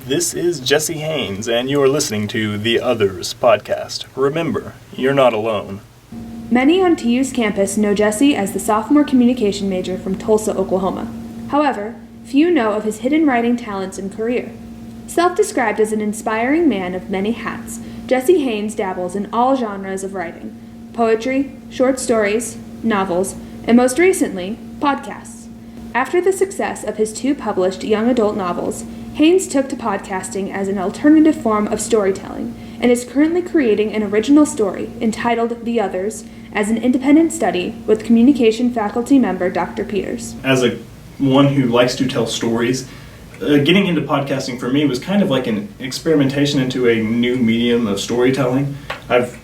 This is Jesse Haynes, and you are listening to The Others podcast. Remember, you're not alone. Many on TU's campus know Jesse as the sophomore communication major from Tulsa, Oklahoma. However, few know of his hidden writing talents and career. Self-described as an inspiring man of many hats, Jesse Haynes dabbles in all genres of writing: poetry, short stories, novels, and most recently, podcasts. After the success of his 2 published young adult novels, Haynes took to podcasting as an alternative form of storytelling and is currently creating an original story entitled The Others as an independent study with communication faculty member Dr. Peters. As one who likes to tell stories, getting into podcasting for me was kind of like an experimentation into a new medium of storytelling. I've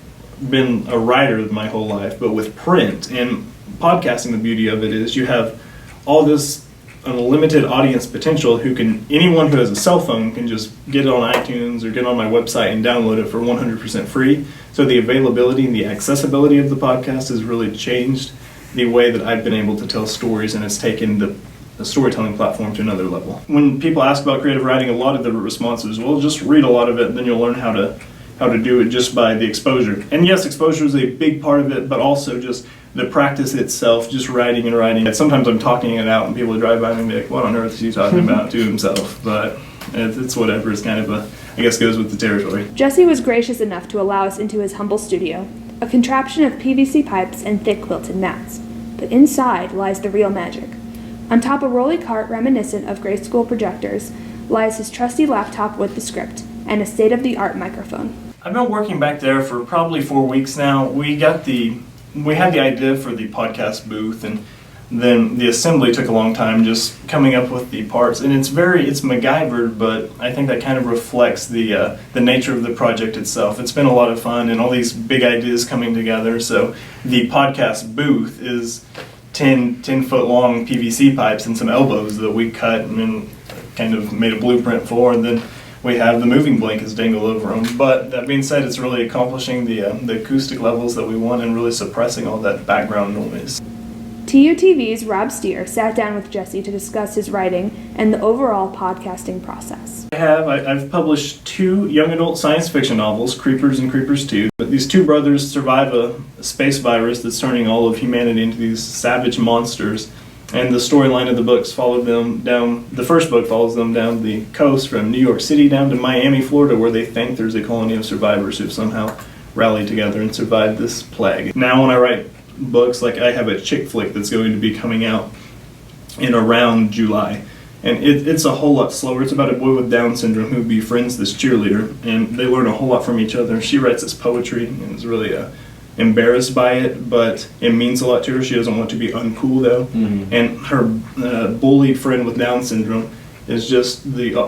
been a writer my whole life, but with print and podcasting, the beauty of it is you have all this unlimited audience potential. Anyone who has a cell phone can just get it on iTunes or get on my website and download it for 100% free. So the availability and the accessibility of the podcast has really changed the way that I've been able to tell stories, and it's taken the storytelling platform to another level. When people ask about creative writing, a lot of the responses, well, just read a lot of it and then you'll learn how to do it just by the exposure. And yes, exposure is a big part of it, but also just the practice itself, just writing and writing. Sometimes I'm talking it out and people drive by and be like, what on earth is he talking about to himself? But it's whatever. It's kind of I guess goes with the territory. Jesse was gracious enough to allow us into his humble studio, a contraption of PVC pipes and thick quilted mats. But inside lies the real magic. On top a rolly cart reminiscent of grade school projectors lies his trusty laptop with the script and a state-of-the-art microphone. I've been working back there for probably 4 weeks now. We had the idea for the podcast booth, and then the assembly took a long time just coming up with the parts. And it's MacGyvered, but I think that kind of reflects the nature of the project itself. It's been a lot of fun and all these big ideas coming together. So the podcast booth is 10-foot long PVC pipes and some elbows that we cut and then kind of made a blueprint for, and then we have the moving blankets dangle over them. But that being said, it's really accomplishing the acoustic levels that we want and really suppressing all that background noise. TUTV's Rob Steer sat down with Jesse to discuss his writing and the overall podcasting process. I've published 2 young adult science fiction novels, Creepers and Creepers 2. But these 2 brothers survive a space virus that's turning all of humanity into these savage monsters. And the storyline of the books followed them down. The first book follows them down the coast from New York City down to Miami, Florida, where they think there's a colony of survivors who've somehow rallied together and survived this plague. Now when I write books, like I have a chick flick that's going to be coming out in around July. And it's a whole lot slower. It's about a boy with Down syndrome who befriends this cheerleader, and they learn a whole lot from each other. She writes this poetry and is really embarrassed by it, but it means a lot to her. She doesn't want to be uncool though. Mm-hmm. And her bullied friend with Down syndrome is just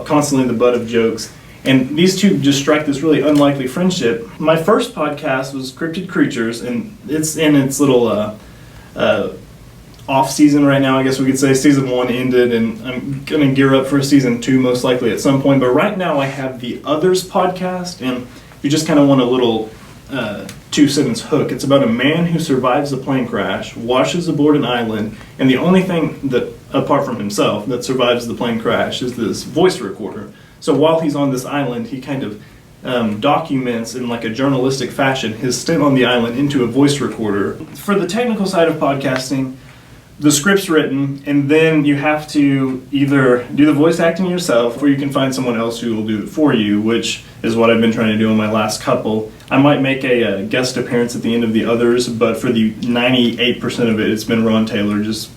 constantly the butt of jokes. And these 2 just strike this really unlikely friendship. My first podcast was Cryptid Creatures, and it's in its little off season right now, I guess we could say. Season 1 ended, and I'm going to gear up for season 2 most likely at some point. But right now I have the Others podcast, and if you just kind of want a little 2-sentence hook, it's about a man who survives a plane crash, washes aboard an island, and the only thing that, apart from himself, that survives the plane crash is this voice recorder. So while he's on this island, he kind of documents in like a journalistic fashion his stint on the island into a voice recorder. For the technical side of podcasting, the script's written, and then you have to either do the voice acting yourself, or you can find someone else who will do it for you, which is what I've been trying to do in my last couple. I might make a guest appearance at the end of the Others, but for the 98% of it, it's been Ron Taylor just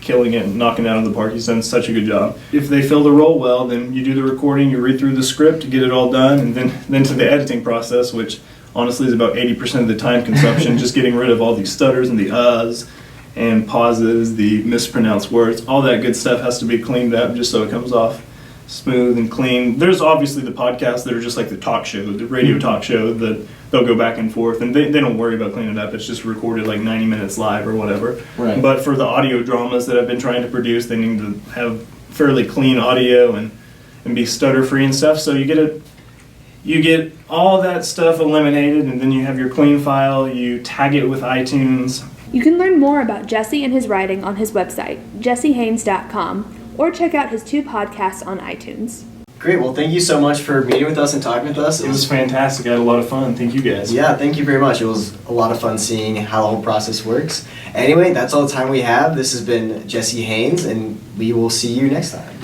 killing it and knocking it out of the park. He's done such a good job. If they fill the role well, then you do the recording, you read through the script, get it all done, and then to the editing process, which honestly is about 80% of the time consumption, just getting rid of all these stutters and the uhs and pauses, the mispronounced words. All that good stuff has to be cleaned up just so it comes off smooth and clean. There's obviously the podcasts that are just like the talk show, the radio talk show, that they'll go back and forth, and they don't worry about cleaning it up. It's just recorded like 90 minutes live or whatever. Right. But for the audio dramas that I've been trying to produce, they need to have fairly clean audio and be stutter free and stuff. So you get all that stuff eliminated, and then you have your clean file. You tag it with iTunes. You can learn more about Jesse and his writing on his website, jessehaynes.com, or check out his 2 podcasts on iTunes. Great. Well, thank you so much for meeting with us and talking with us. It was fantastic. I had a lot of fun. Thank you guys. Yeah, thank you very much. It was a lot of fun seeing how the whole process works. Anyway, that's all the time we have. This has been Jesse Haynes, and we will see you next time.